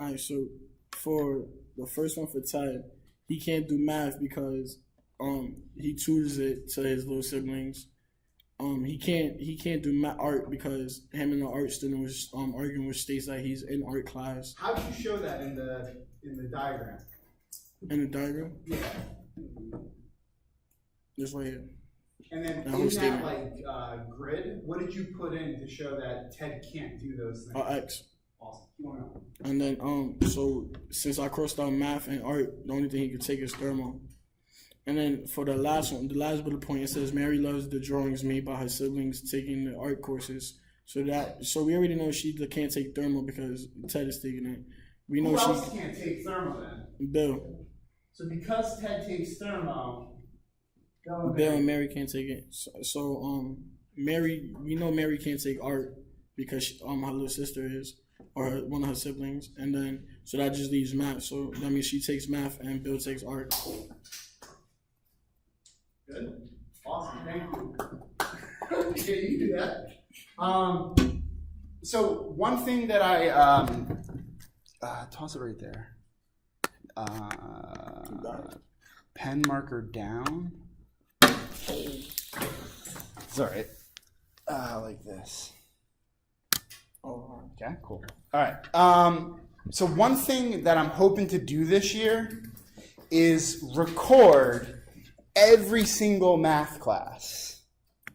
Alright, so for the first one for Ted, he can't do math because he tutors it to his little siblings. He can't do art because him and the art student was arguing, which states that he's in art class. How did you show that in the diagram? In the diagram? Yeah. Just right here. And then That whole statement. grid, what did you put in to show that Ted can't do those things? X. Awesome. Keep on going. And then so since I crossed out math and art, the only thing he could take is thermal. And then for the last one, the last bullet point, it says Mary loves the drawings made by her siblings taking the art courses. So we already know she can't take thermal because Ted is taking it. We know Who else can't take thermo then? Bill. So because Ted takes thermo, Bill and Mary can't take it. So Mary, we know Mary can't take art because her little sister is, or one of her siblings, and then so that just leaves math. So that means she takes math and Bill takes art. Good. Awesome. Thank you. Yeah, you can do that. So one thing that I toss it right there. Pen marker down. It's all right. Like this. Oh, okay, cool. All right. So one thing that I'm hoping to do this year is record every single math class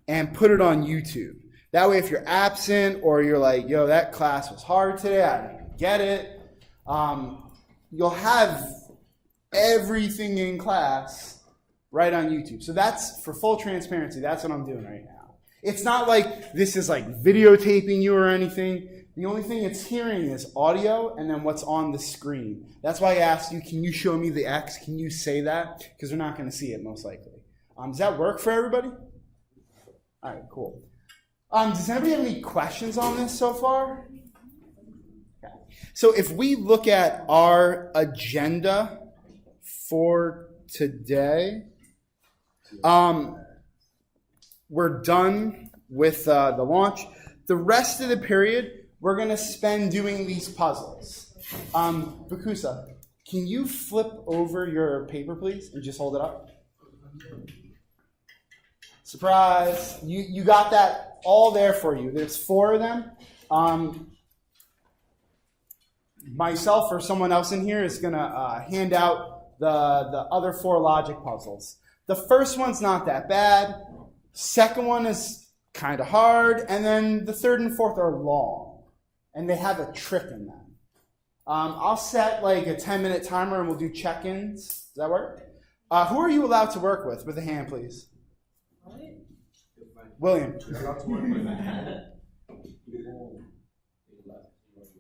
and put it on YouTube. That way, if you're absent or you're like, yo, that class was hard today, I didn't even get it, you'll have everything in class right on YouTube. So that's, for full transparency, that's what I'm doing right now. It's not like this is like videotaping you or anything. The only thing it's hearing is audio and then what's on the screen. That's why I asked you, can you show me the X? Can you say that? Because they're not going to see it most likely. Does that work for everybody? All right, cool. Does anybody have any questions on this so far? Okay. So if we look at our agenda for today, we're done with the launch. The rest of the period, we're going to spend doing these puzzles. Bakusa, can you flip over your paper, please, and just hold it up? Surprise. You got that all there for you. There's 4 of them. Myself or someone else in here is going to hand out the other 4 logic puzzles. The first one's not that bad. Second one is kind of hard. And then the third and fourth are long. And they have a trick in them. I'll set like a 10-minute timer and we'll do check-ins. Does that work? Who are you allowed to work with? With a hand, please. William.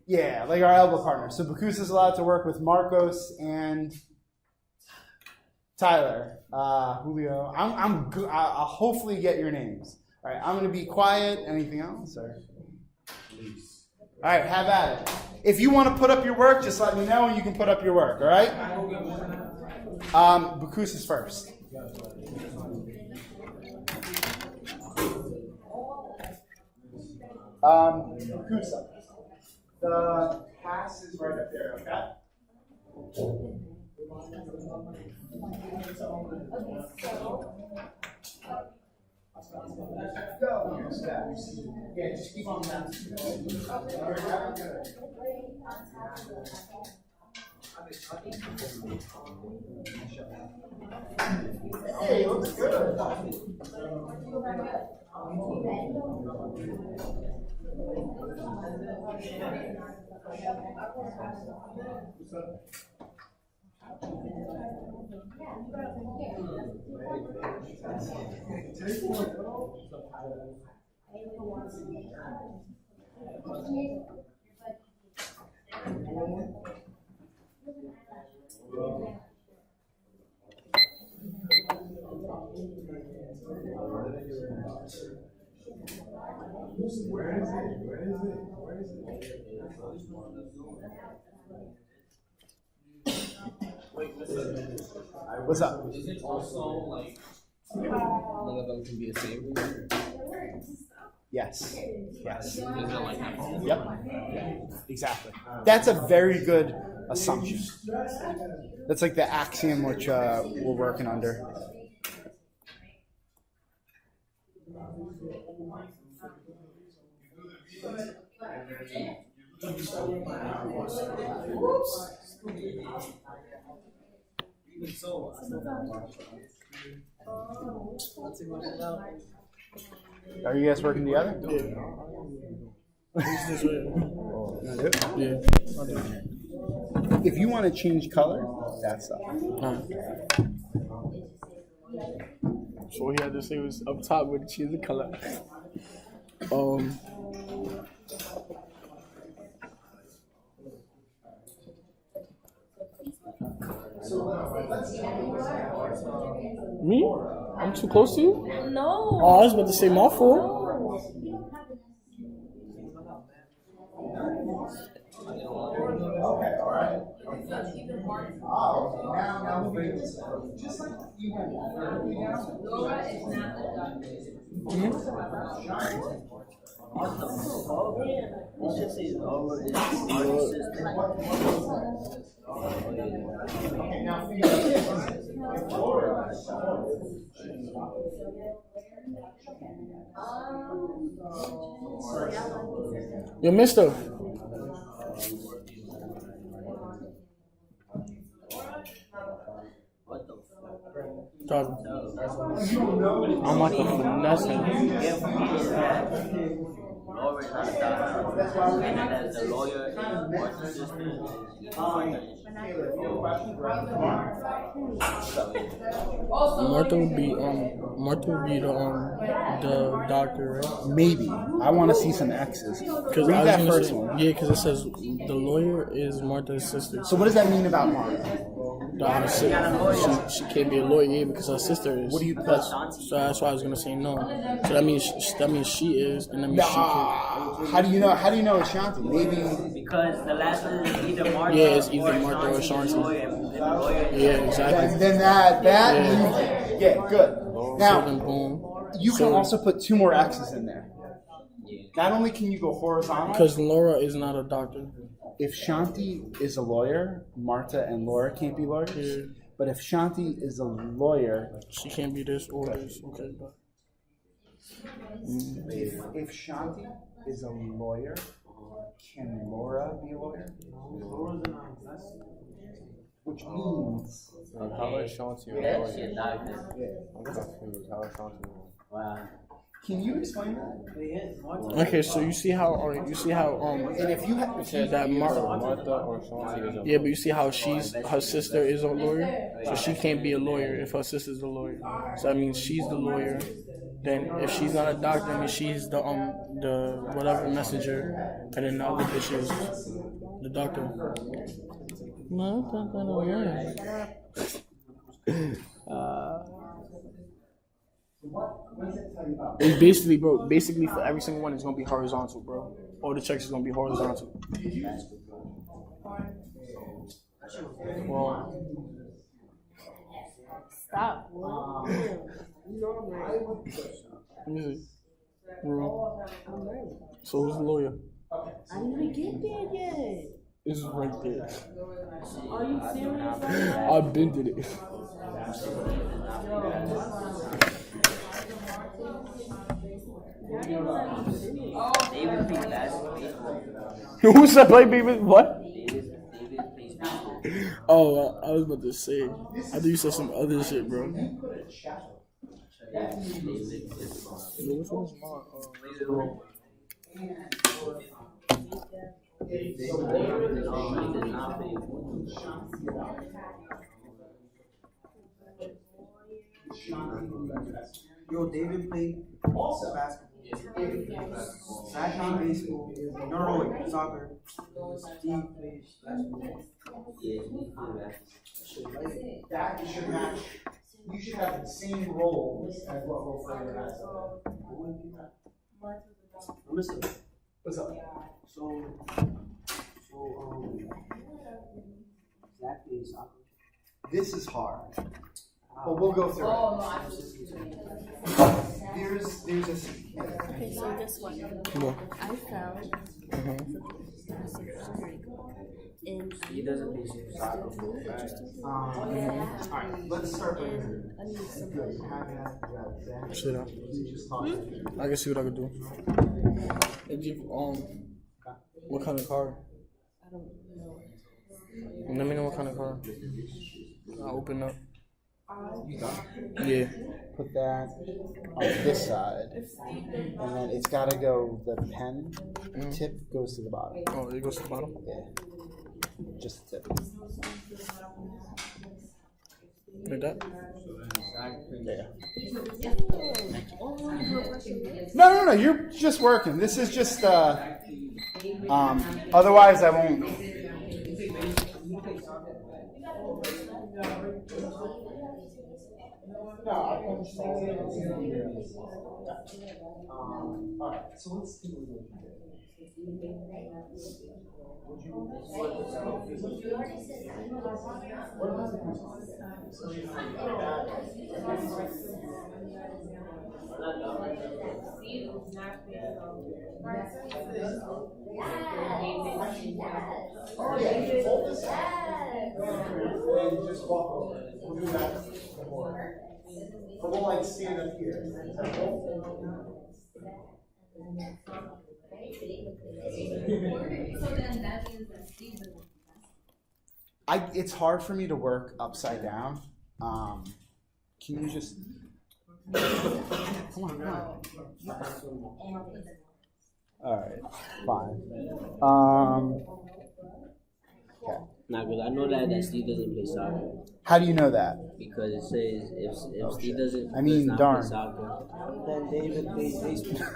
Yeah, like our elbow partner. So Bakusa is allowed to work with Marcos and Tyler. Julio. I'll hopefully get your names. All right, I'm going to be quiet. Anything else? Or? All right, have at it. If you want to put up your work, just let me know and you can put up your work, all right? Bakusa's first. Bakusa. The pass is right up there, okay? Go. Yeah, just keep on that. Hey, looks good. Where is it? Wait, listen. What's up? Is it also like none of them can be a same? Yes. Yes. Is it like that? Yep. Yeah, exactly. That's a very good assumption. That's like the axiom which we're working under. Are you guys working together? Yeah. If you want to change color, that's up. So what he had to say was up top with choose the color. Me? I'm too close to you? No. Oh, I was about to say my fault. Yo, mister. Talking. I'm like a finesse. Laura is not a doctor. And as the lawyer and Martha's sister is Martha would be the doctor, right? Maybe. I want to see some X's. Because Read that first one. Yeah, because it says the lawyer is Martha's sister. So what does that mean about Martha? She can't be a lawyer because her sister is. What do you put? So that's why I was gonna say no. So that means she is, and that means she can. How do you know? How do you know it's Shanti? Maybe. because the last one is either Martha. Yeah, it's either Martha or Shanti. Yeah, exactly. Then that yeah, good. So then Now boom. you can So- also put 2 more X's in there. Not only can you go horizontal, Because Laura is not a doctor. if Shanti is a lawyer, Martha and Laura can't be lawyers. Yeah. But if Shanti is a lawyer, She can't be this or this. Okay, but if Shanti is a lawyer, can Laura be a lawyer? Which means How is Shanti a Yeah, lawyer? she a doctor. I'm confused. How is Shanti a lawyer? Wow. can you explain that? okay. So you see how And if you have that Martha. Martha or Shanti is a Yeah, but you see how her sister is a lawyer, so she can't be a lawyer if her sister's a lawyer. So that means she's the lawyer. Then if she's not a doctor, I mean she's the whatever messenger, and then the other bitch is the doctor. No, that's not a lawyer. It's basically, bro. Basically, for every single one, it's gonna be horizontal, bro. All the checks is gonna be horizontal. Well, Stop. let me see. Bro. So who's the lawyer? I didn't even get there yet. It's right there. Are you serious? I've been to it. David plays basketball. Who said play baby? What? David plays baseball. Oh, I was about to say. I thought you said some other shit, bro. David plays baseball. Yo, which one's mine? David does not play baseball. Yo, David played basketball. Zach played baseball. No, wait, soccer. Steve plays basketball. Yeah, he plays basketball. that should match. You should have the same role as what Will Fraser has. Listen, What's up? so, Zach plays soccer. This is hard. But we'll go through it. There's a. Okay, so guess what? What? I found the social security card. And He doesn't play soccer. Alright, let's start with and I need somebody. Sit down. I can see what I can do. If you, what kind of car? I don't know. Let me know what kind of car. I'll open up. Yeah. Put that on this side, and then it's got to go. The pen tip goes to the bottom. Oh, it goes to the bottom. Yeah, just the tip. Like that? No. You're just working. This is just. Otherwise, I won't. Alright, so let's do just walk over. We'll do that before. But we'll like stand up here. It's hard for me to work upside down. Can you just come on. Alright, fine. Okay. Nah, because I know that Steve doesn't play soccer. How do you know that? Because it says if Steve doesn't I mean, does not darn. play soccer, then David plays baseball.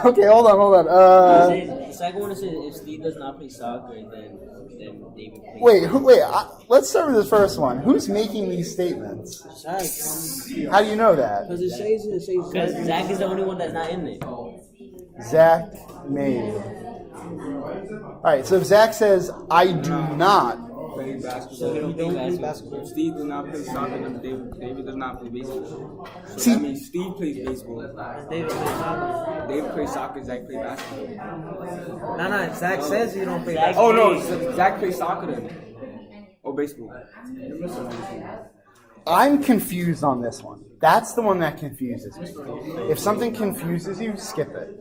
Okay, hold on. The second one says if Steve does not play soccer, then David plays. Wait. Let's start with the first one. Who's making these statements? How do you know that? Because it says because Zach is the only one that's not in it. Zach made. Alright, so if Zach says, I do not play basketball. So he don't play basketball. If Steve does not play soccer, then David does not play baseball. So See- that means Steve plays baseball. David plays soccer. David plays soccer, Zach plays basketball. No, Zach says you don't play Zach basketball. Oh no, plays- Zach plays soccer then. Or baseball. I'm confused on this one. That's the one that confuses me. If something confuses you, skip it.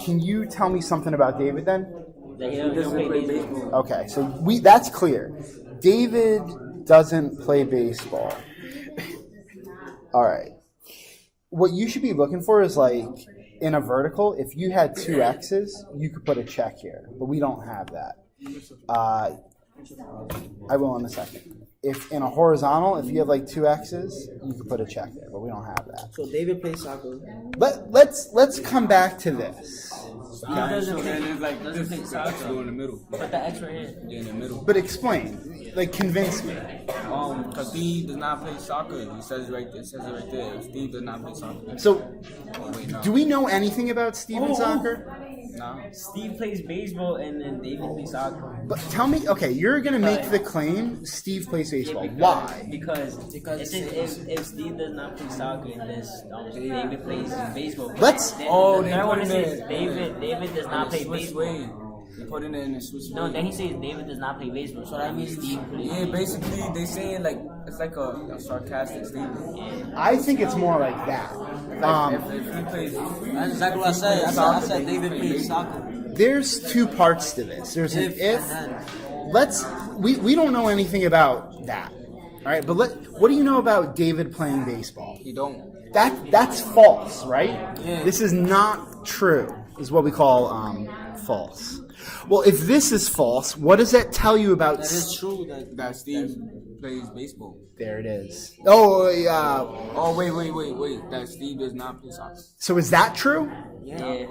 Can you tell me something about David then? That he He don't doesn't play play baseball. baseball. Okay, so that's clear. David doesn't play baseball. All right. What you should be looking for is like in a vertical, if you had two X's, you could put a check here, but we don't have that. I will in a second. If in a horizontal, if you have like two X's, you could put a check there, but we don't have that. So David plays soccer. Let's come back to this. So then it's like this X go in the middle. Put the X right here. Yeah, in the middle. But explain, like convince me. Because Steve does not play soccer. It says it right there. If Steve does not play soccer. So, Oh wait, no. do we know anything about Steven Soccer? No. Steve plays baseball and then David plays soccer. But tell me, okay, you're gonna make the claim Steve plays baseball. Why? Because it says if Steve does not play soccer and this David plays baseball. Let's- Then Oh, the they third put one it says in. David does not play Swiss baseball. way. They put it in the Swiss way. No, then he says David does not play baseball. So that means Steve plays. Yeah, basically they saying like it's like a sarcastic statement. I think it's more like that. If he plays, That's exactly what I said. I said David plays soccer. There's two parts to this. There's an if. and Let's. We don't know anything about that. All right, but what do you know about David playing baseball? he don't. That's false, right? Yeah. This is not true. Is what we call false. Well, if this is false, what does that tell you about? That is true. That Steve plays baseball. There it is. Oh, yeah. Oh wait. That Steve does not play soccer. So is that true? Yeah.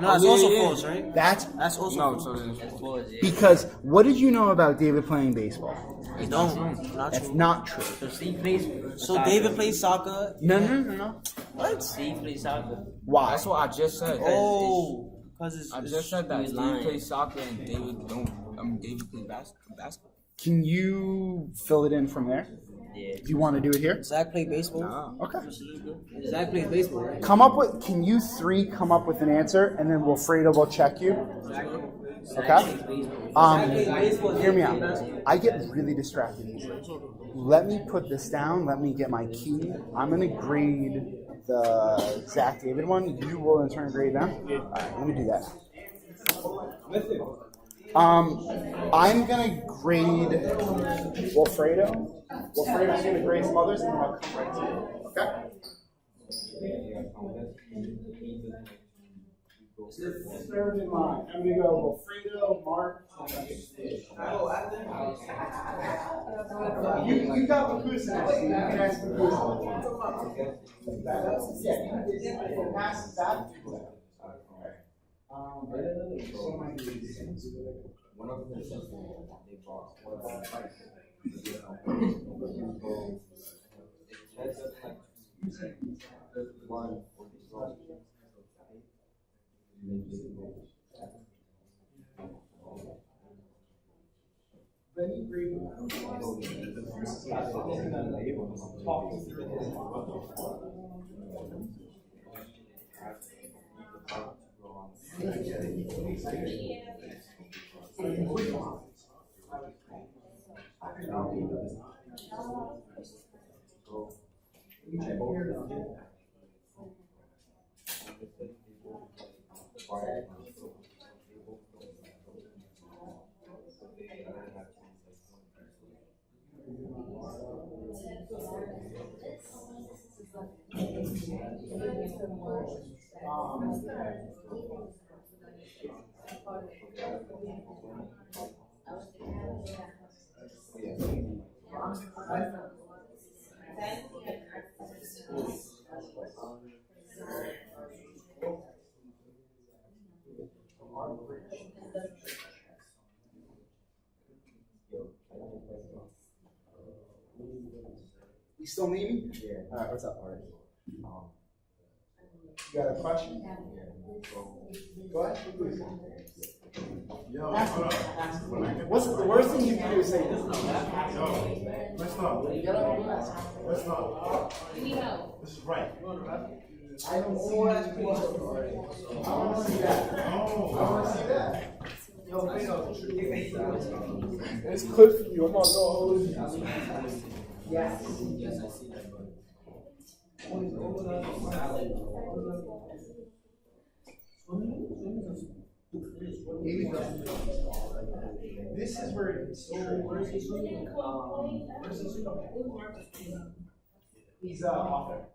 No, that's Yeah, also yeah. false, right? That's also No, false. so then it's That's false. Yeah. because what did you know about David playing baseball? No, not That's true. not true. So Steve plays. So soccer. David plays soccer. No. What? Steve plays soccer. Why? That's what I just said. Oh, because I just said that He's Steve lying. plays soccer and David don't. David plays basketball. Can you fill it in from there? Yeah. Do you want to do it here? Zach play baseball. Okay. Zach plays baseball, right? Can you three come up with an answer, and then Wilfredo will check you? Okay? Hear me out. I get really distracted easily. Let me put this down. Let me get my key. I'm going to grade the Zach David one. You will in turn grade them? All right, let me do that. I'm going to grade Wilfredo. Wilfredo's going to grade some others, and then I'll come right to you. Okay? Just bear in mind. I'm going to go Wilfredo, Mark, you got Makusa next to you. You can ask Makusa. Yeah, you can pass that. One of them is they bought one. You still need me? Yeah. All right, what's up, Art? You got a question? Go ahead. Please. Ask me. What's the worst thing you can do is say this? Let's not. You gotta ask. Let's not. This is right. I don't see that. I want to see that. I want to see that. It's clip for you. I'm not going to Yes. Yes, I see that, but. This is where it's he's author.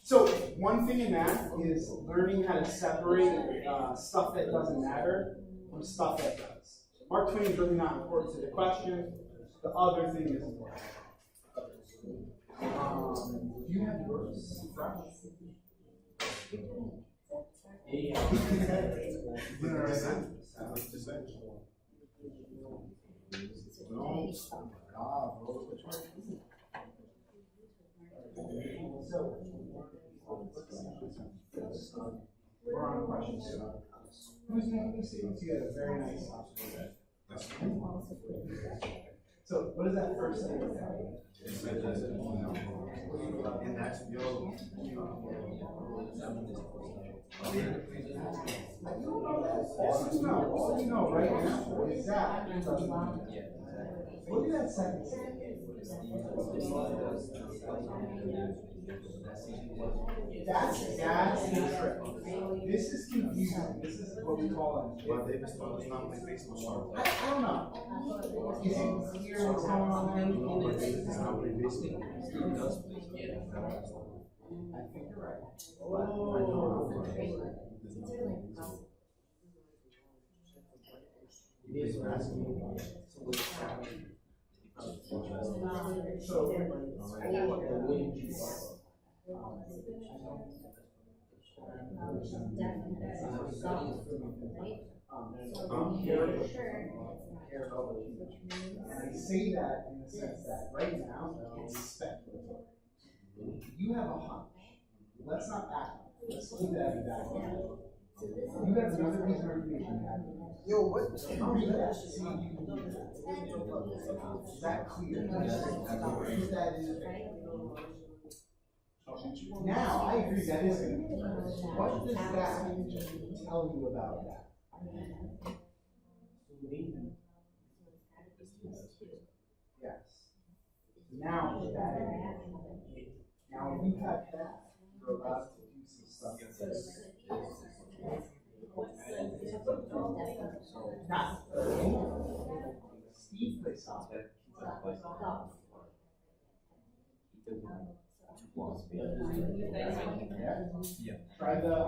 So one thing in math is learning how to separate stuff that doesn't matter from stuff that does. Mark Twain is really not important to the question. The other thing is important. Do you have yours fresh? We're on questions. Who's making statements? You had a very nice observation. So, what does that first statement say? And that's your. All you know right now is that. Look at that second statement. That's the trick. This is confusing. This is what we call it. But they just told us not to play baseball. I don't know. Is it clear what's going on there? But they just not play baseball. I think you're right. And I say that in the sense that right now, it's speculative. You have a hunch. Let's not act. Let's keep that in that. You have another piece of information you have. Yo, what? Is that clear? Now, I agree that is good. What does that tell you about that? Yes. Now, now when you have that, you're allowed to do some stuff. Not Steve plays soccer. Yeah. Try the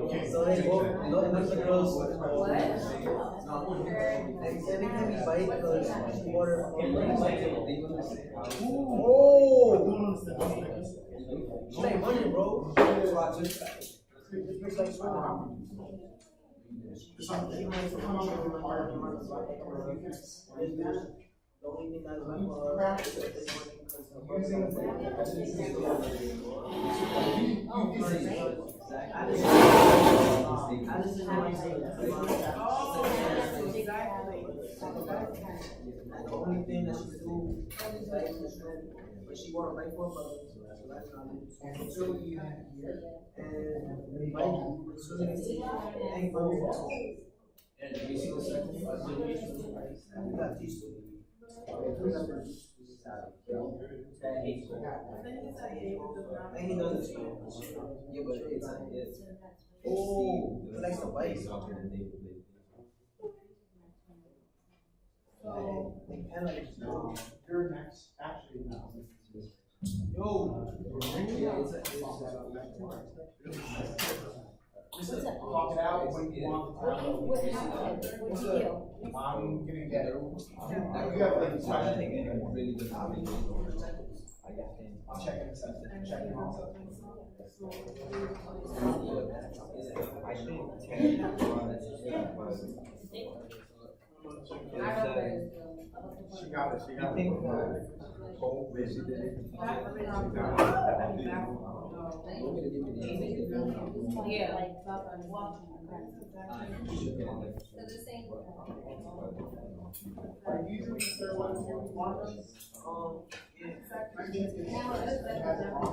So they both, let the girls. What? Every time you bite, the water. Oh! She ain't money, bro. The only thing that is my the only thing that she could do is like but she want to fight for but that's not it. And and he does it. Yeah, but it's oh, he likes to bite. you're next. Actually, no. Yo. Just talk it out when you want to talk. What happened? What did you? I'm gonna get it. You have like really good hobby. I'll check it. Check it out. She got it. She got it. Yeah.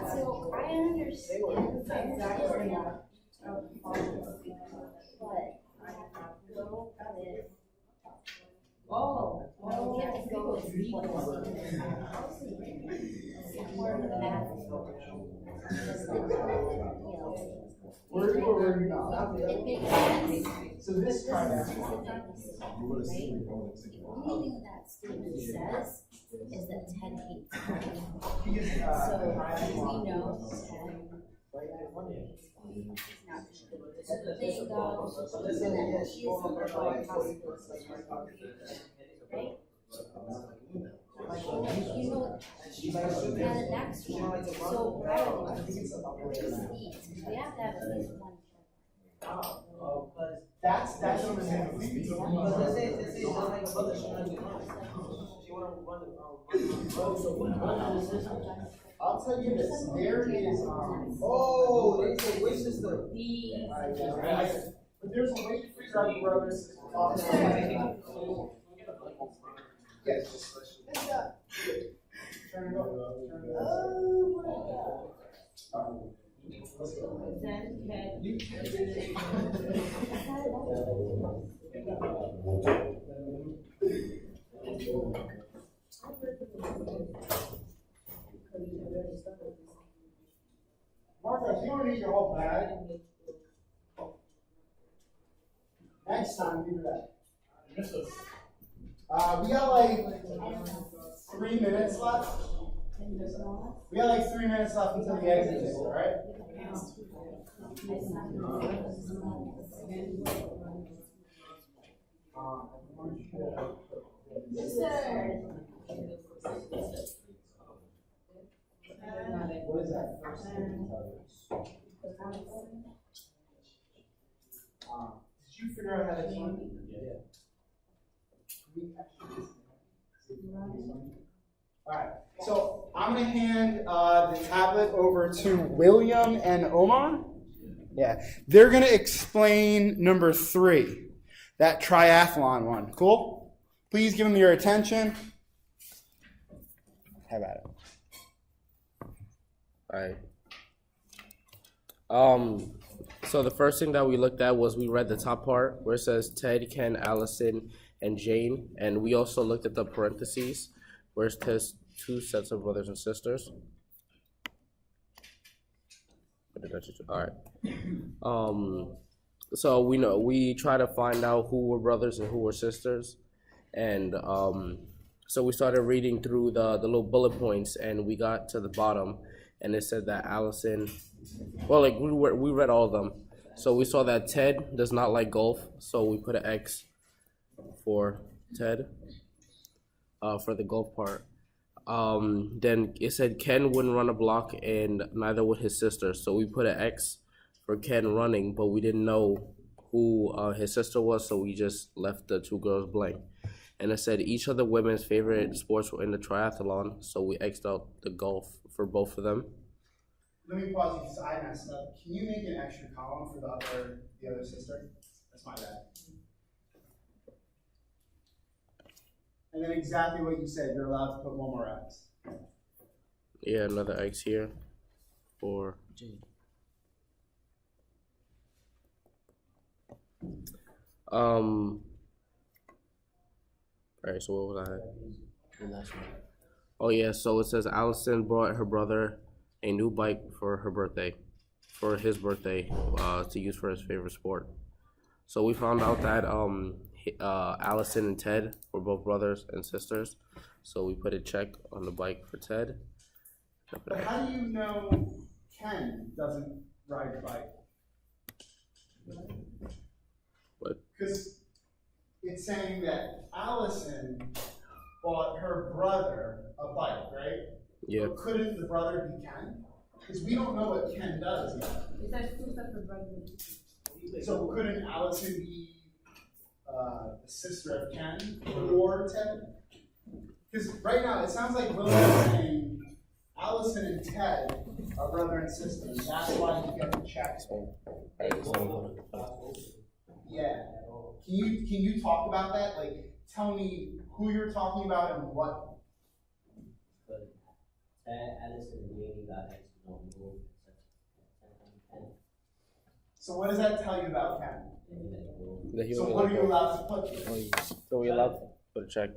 So I understand We're not. it makes sense. So this kind of. The only thing that statement says is that Ted hates me. So we know Ted. So the thing goes, she is under right? You know, and the next one, so we have to have at least one. That's what we're saying. Because let's say it's just like a brother, she wanna run I'll tell you this. There is oh, there's a weight system. but there's a weight freezer on the brothers. Yes. Turn it over. Turn it over. Marcos, you don't need your whole bag. Next time, give it back. We got like 3 minutes left. We got like 3 minutes left until the exit is, all right? you figure out how to change it? Alright, so I'm going to hand the tablet over to William and Omar. Yeah, they're going to explain number 3, that triathlon one. Cool? Please give them your attention. How about it? Alright. So the first thing that we looked at was we read the top part where it says Ted, Ken, Allison, and Jane, and we also looked at the parentheses where it says 2 sets of brothers and sisters. All right. So we try to find out who were brothers and who were sisters, and so we started reading through the little bullet points, and we got to the bottom, and it said that Allison. Well, like we read all of them, so we saw that Ted does not like golf, so we put an X for Ted for the golf part. Then it said Ken wouldn't run a block, and neither would his sister, so we put an X for Ken running, but we didn't know who his sister was, so we just left the 2 girls blank. And it said each of the women's favorite sports were in the triathlon, so we X'd out the golf for both of them. Let me pause you because I messed up. Can you make an extra column for the other sister? That's my bad. And then exactly what you said, you're allowed to put one more X. Yeah, another X here for Jane. Alright, so what was I? The last one. Oh yeah, so it says Allison brought her brother a new bike for his birthday, to use for his favorite sport. So we found out that Allison and Ted were both brothers and sisters. So we put a check on the bike for Ted. But how do you know Ken doesn't ride a bike? What? Because it's saying that Allison bought her brother a bike, right? Yeah. But couldn't the brother be Ken? Because we don't know what Ken does yet. It says 2 separate brothers. So couldn't Allison be the sister of Ken or Ted? Because right now it sounds like William is saying Allison and Ted are brother and sister. And that's why you get the check. Yeah. Can you talk about that? Like, tell me who you're talking about and what. Allison and Jane got X on both. So what does that tell you about Ken? That he So only what are liked you golf. allowed to put there? So we allowed to put a check.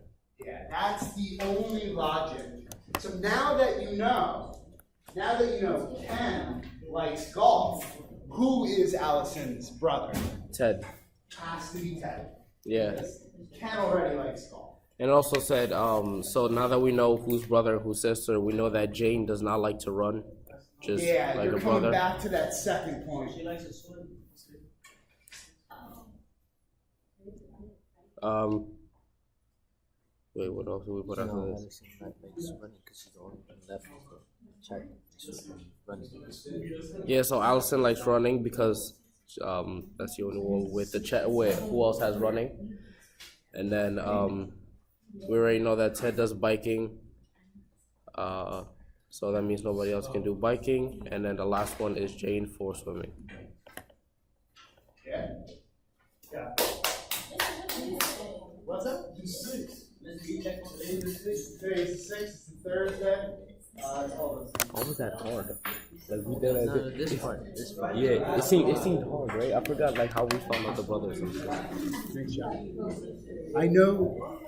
Yeah, that's the only logic. So now that you know Ken likes golf, who is Allison's brother? Ted. Has to be Ted. Yeah. Because Ken already likes golf. And it also said, so now that we know who's brother and who's sister, we know that Jane does not like to run, just Yeah, like you're her coming brother. back to that second point. She likes to swim. Wait, what else did we put after this? Allison likes running because she's the only one left for check. Running. Yeah, so Allison likes running because that's the only one with the check. Wait, who else has running? And then we already know that Ted does biking. So that means nobody else can do biking. And then the last one is Jane for swimming. Yeah. Yeah. What's up? Today's the 6th, it's the Thursday. It's all this. How was that hard? Like we did No, this part. Yeah, it seemed hard, right? I forgot like how we found out the brothers and stuff. Nice job. I know.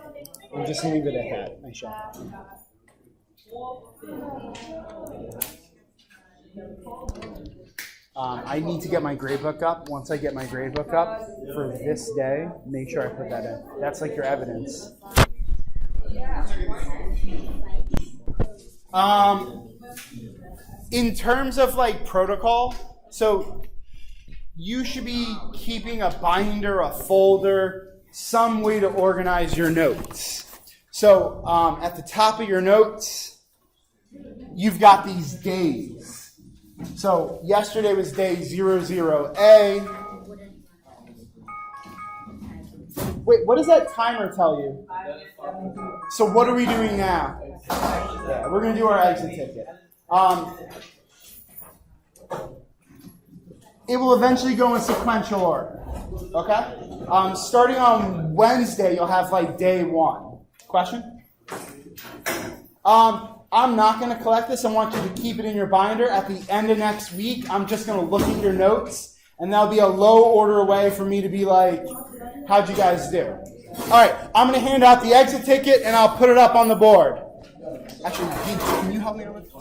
I'm just leave it at that. Nice job. I need to get my grade book up. Once I get my grade book up for this day, make sure I put that in. That's like your evidence. In terms of like protocol, so you should be keeping a binder, a folder, some way to organize your notes. So at the top of your notes, you've got these days. So yesterday was day 00A. Wait, what does that timer tell you? So what are we doing now? Yeah, we're gonna do our exit ticket. It will eventually go in sequential order. Okay? Starting on Wednesday, you'll have like day 1. Question? I'm not going to collect this. I want you to keep it in your binder. At the end of next week, I'm just going to look at your notes, and that'll be a low order way for me to be like, how'd you guys do? All right, I'm going to hand out the exit ticket, and I'll put it up on the board. Actually, can you help me with this?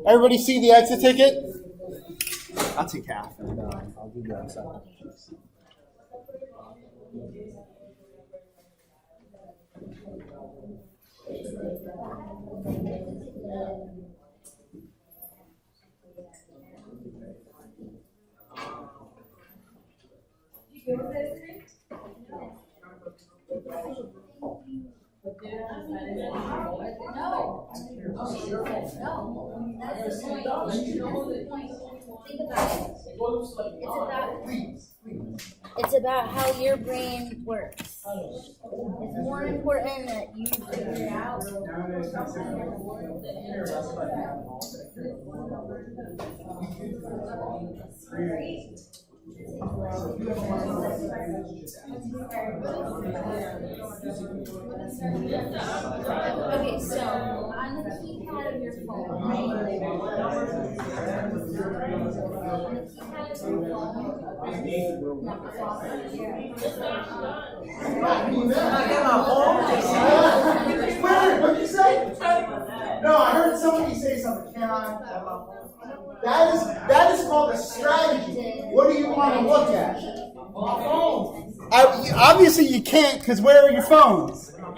Everybody see the exit ticket? I'll take half. I'll give you a second. It's about how your brain works. It's more important that you figure it out. Okay, so on the keypad of your phone, right? On the keypad of your What'd you say? No, I heard somebody say something. Can I? That is called a strategy. What do you want to look at? Obviously, you can't, because where are your phones? But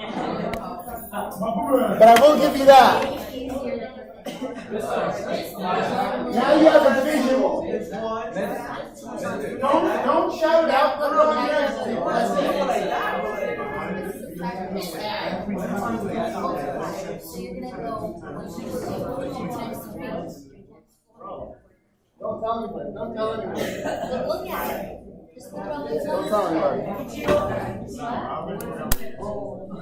I will give you that. Now you have a visual. Don't shout it out. Put it on your exit. That's it. So you're gonna go 1, 2, 3 times 3. Don't tell anybody. Don't tell anybody. Look at it. Just look on the Don't tell anybody.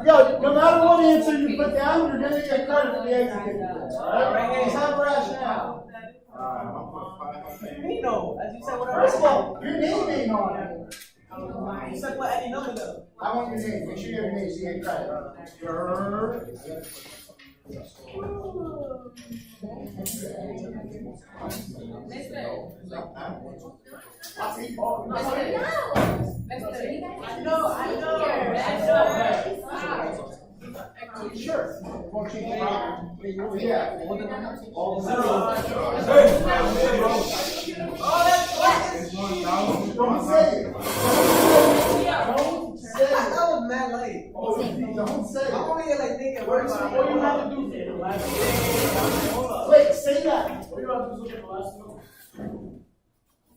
Yo, no matter what answer you put down, you're going to get credit for the exit ticket. Alright? Just have a rationale. You know, as you said, whatever. First of all, your name ain't on it. You said what any number though. I want your name. Make sure you have your name so you get credit. Sure. Won't change the problem. Yeah. Don't say it. Don't say it. That was mad late. Don't say it. I'm over here like thinking, what do you have to do? Wait, say that.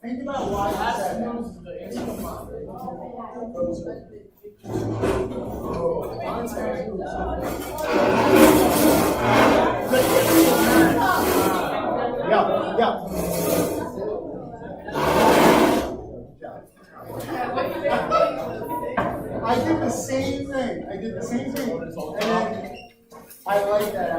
Think about why you said Yeah. I did the same thing. And then I like that.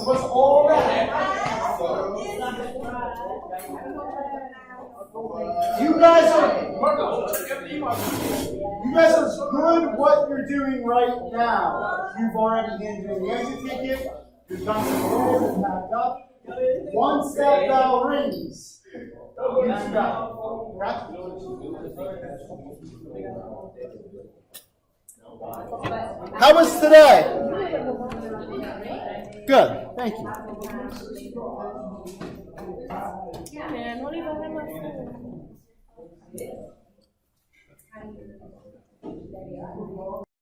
What's all that? You guys are good what you're doing right now. You've already handed in the exit ticket. You've done some rules and packed up. Once that bell rings, you stop. Okay? How was today? Good. Thank you. Yeah, man, I don't even have my phone.